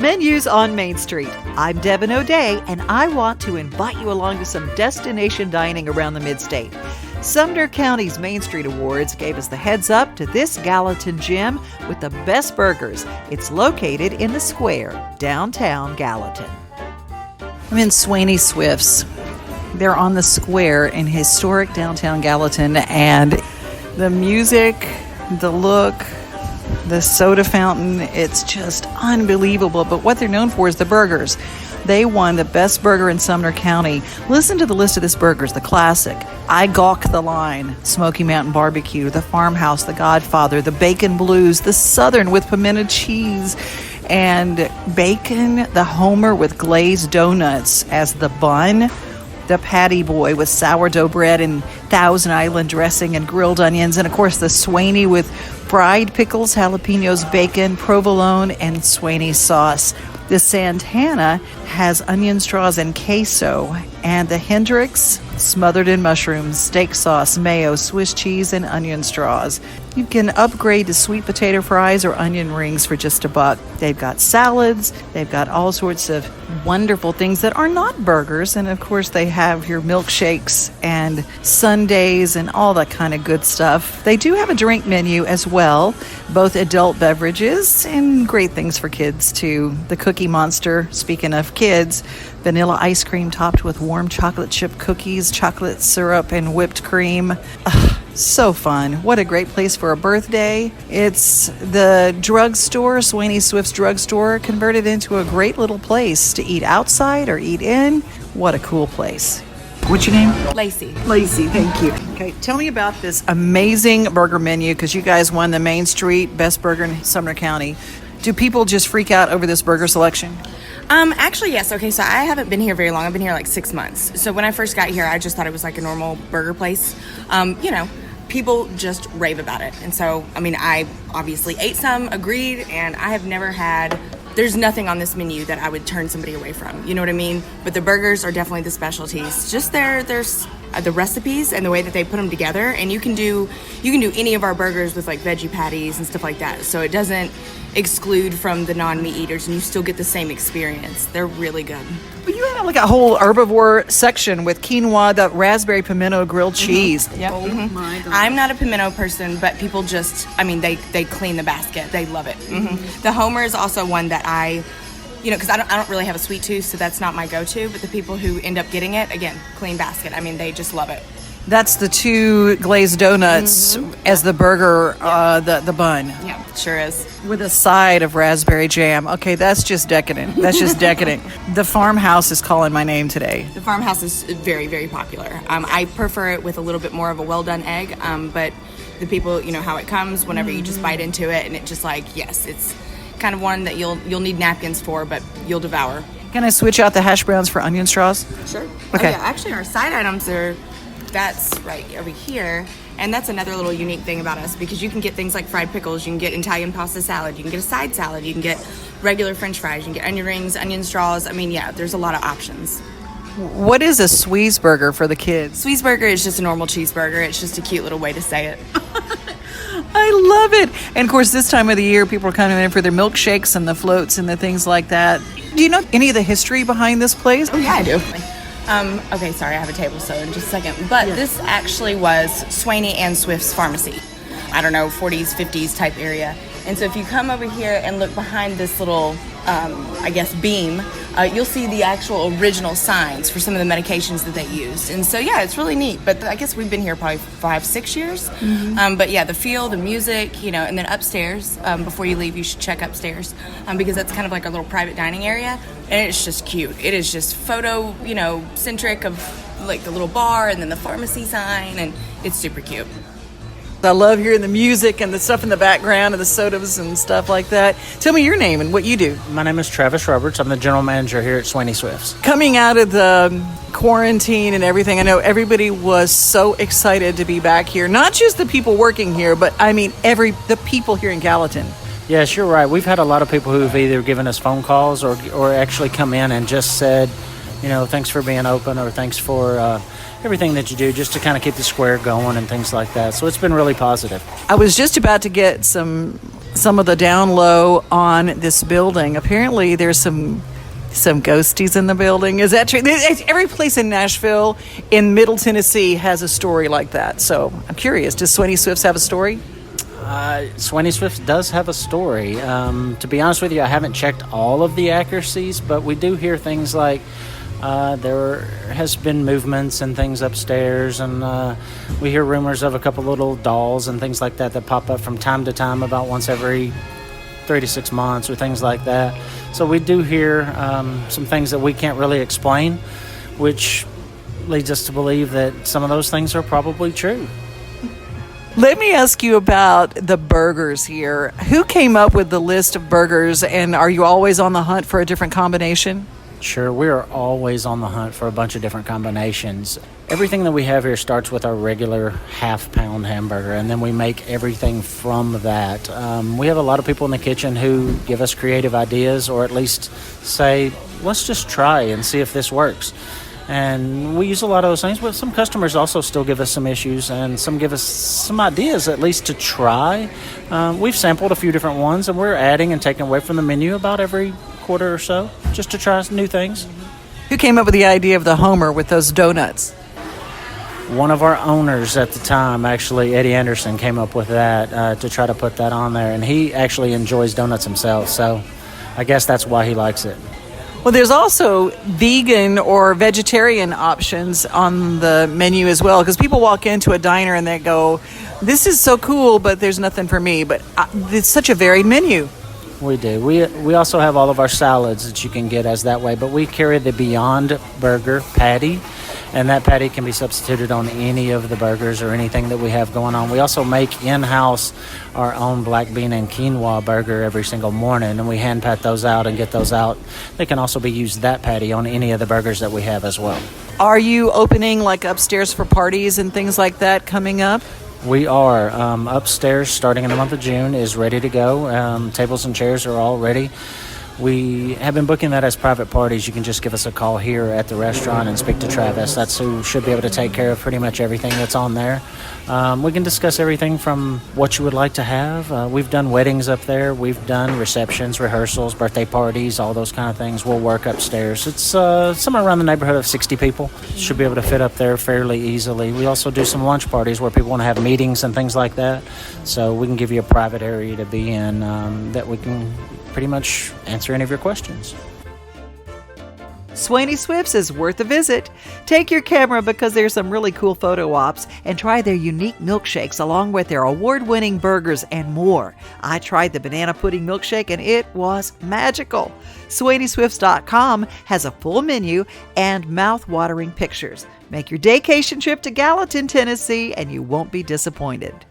Menus on Main Street. I'm Devin O'Day, and I want to invite you along to some destination dining around the Mid-State. Sumner County's Main Street Awards gave us the heads up to this Gallatin gym with the best burgers. It's located in the square, downtown Gallatin. I'm in Swaney Swift's. They're on the square in historic downtown Gallatin, and the music, the look, the soda fountain, it's just unbelievable. But what they're known for is the burgers. They won the best burger in Sumner County. Listen to the list of these burgers. The classic, I Gawk the Line, Smoky Mountain Barbecue, the Farmhouse, the Godfather, the Bacon Blues, the Southern with pimento cheese, and bacon, the Homer with glazed donuts as the bun, the Patty Boy with sourdough bread and Thousand Island dressing and grilled onions, and of course the Swaney with fried pickles, jalapenos, bacon, provolone, and Swaney sauce. The Santana has onion straws and queso, and the Hendrix smothered in mushrooms, steak sauce, mayo, Swiss cheese, and onion straws. You can upgrade to sweet potato fries or onion rings for just $1. They've got salads, they've got all sorts of wonderful things that are not burgers, and of course they have your milkshakes and sundaes and all that kind of good stuff. They do have a drink menu as well, both adult beverages and great things for kids too. The Cookie Monster, speaking of kids, vanilla ice cream topped with warm chocolate chip cookies, chocolate syrup, and whipped cream. So fun. What a great place for a birthday. It's the drugstore, Swaney Swift's drugstore, converted into a great little place to eat outside or eat in. What a cool place. What's your name? Lacey. Lacey, thank you. Okay, tell me about this amazing burger menu, because you guys won the Main Street Best Burger in Sumner County. Do people just freak out over this burger selection? Actually, yes. Okay, so I haven't been here very long. I've been here like 6 months. So when I first got here, I just thought it was like a normal burger place. People just rave about it. And so, I obviously ate some, agreed, and I have never had, there's nothing on this menu that I would turn somebody away from. You know what I mean? But the burgers are definitely the specialties. Just there's the recipes and the way that they put them together. And you can do any of our burgers with like veggie patties and stuff like that. So it doesn't exclude from the non-meat eaters, and you still get the same experience. They're really good. But you have like a whole herbivore section with quinoa, the raspberry pimento grilled cheese. Yep. Oh my God. I'm not a pimento person, but people just, they clean the basket. They love it. The Homer is also one that because I don't really have a sweet tooth, so that's not my go-to, but the people who end up getting it, again, clean basket. They just love it. That's the 2 glazed donuts as the burger, the bun. Yeah, sure is. With a side of raspberry jam. Okay, that's just decadent. That's just decadent. The Farmhouse is calling my name today. The Farmhouse is very, very popular. I prefer it with a little bit more of a well-done egg, but the people, how it comes whenever you just bite into it, and it just yes, it's kind of one that you'll need napkins for, but you'll devour. Can I switch out the hash browns for onion straws? Sure. Okay. Oh, yeah, actually, our side items that's right over here. And that's another little unique thing about us, because you can get things like fried pickles, you can get Italian pasta salad, you can get a side salad, you can get regular French fries, you can get onion rings, onion straws. There's a lot of options. What is a Sweeze burger for the kids? Sweeze burger is just a normal cheeseburger. It's just a cute little way to say it. I love it. And of course, this time of the year, people are coming in for their milkshakes and the floats and the things like that. Do you know any of the history behind this place? Oh, yeah, I do. Okay, sorry, I have a table, so in just a second. But This actually was Swaney and Swift's pharmacy. 40s, 50s type area. And so if you come over here and look behind this little, beam, you'll see the actual original signs for some of the medications that they used. And so, it's really neat. But I guess we've been here probably 5-6 years. But the feel, the music, and then upstairs, before you leave, you should check upstairs, because that's kind of like our little private dining area. And it's just cute. It is just photo, centric of like the little bar and then the pharmacy sign, and it's super cute. I love hearing the music and the stuff in the background and the sodas and stuff like that. Tell me your name and what you do. My name is Travis Roberts. I'm the general manager here at Swaney Swift's. Coming out of the quarantine and everything, I know everybody was so excited to be back here. Not just the people working here, but the people here in Gallatin. Yes, you're right. We've had a lot of people who've either given us phone calls or actually come in and just said, thanks for being open, or thanks for everything that you do just to kind of keep the square going and things like that. So it's been really positive. I was just about to get some some of the down low on this building. Apparently, there's some ghosties in the building. Is that true? Every place in Nashville, in Middle Tennessee, has a story like that. So I'm curious, does Swaney Swifts have a story? Swaney Swift does have a story. To be honest with you, I haven't checked all of the accuracies, but we do hear things like there has been movements and things upstairs, and we hear rumors of a couple little dolls and things like that pop up from time to time, about once every 3 to 6 months or things like that. So we do hear some things that we can't really explain, which leads us to believe that some of those things are probably true. Let me ask you about the burgers here. Who came up with the list of burgers, and are you always on the hunt for a different combination? Sure, we are always on the hunt for a bunch of different combinations. Everything that we have here starts with our regular half-pound hamburger, and then we make everything from that. We have a lot of people in the kitchen who give us creative ideas, or at least say, let's just try and see if this works. And we use a lot of those things, but some customers also still give us some issues, and some give us some ideas at least to try. We've sampled a few different ones, and we're adding and taking away from the menu about every quarter or so, just to try new things. Who came up with the idea of the Homer with those donuts? One of our owners at the time, actually, Eddie Anderson, came up with that to try to put that on there, and he actually enjoys donuts himself, so I guess that's why he likes it. Well, there's also vegan or vegetarian options on the menu as well, because people walk into a diner and they go, this is so cool, but there's nothing for me. But it's such a varied menu. We do. We also have all of our salads that you can get as that way, but we carry the Beyond Burger patty, and that patty can be substituted on any of the burgers or anything that we have going on. We also make in-house our own black bean and quinoa burger every single morning, and we hand pat those out and get those out. They can also be used, that patty, on any of the burgers that we have as well. Are you opening like upstairs for parties and things like that coming up? We are. Upstairs, starting in the month of June, is ready to go. Tables and chairs are all ready. We have been booking that as private parties. You can just give us a call here at the restaurant and speak to Travis. That's who should be able to take care of pretty much everything that's on there. We can discuss everything from what you would like to have. We've done weddings up there. We've done receptions, rehearsals, birthday parties, all those kind of things. We'll work upstairs. It's somewhere around the neighborhood of 60 people. Should be able to fit up there fairly easily. We also do some lunch parties where people want to have meetings and things like that. So we can give you a private area to be in that we can pretty much answer any of your questions. Swaney Swifts is worth a visit. Take your camera because there's some really cool photo ops, and try their unique milkshakes along with their award-winning burgers and more. I tried the banana pudding milkshake and it was magical. SwaneySwifts.com has a full menu and mouth-watering pictures. Make your daycation trip to Gallatin, Tennessee, and you won't be disappointed.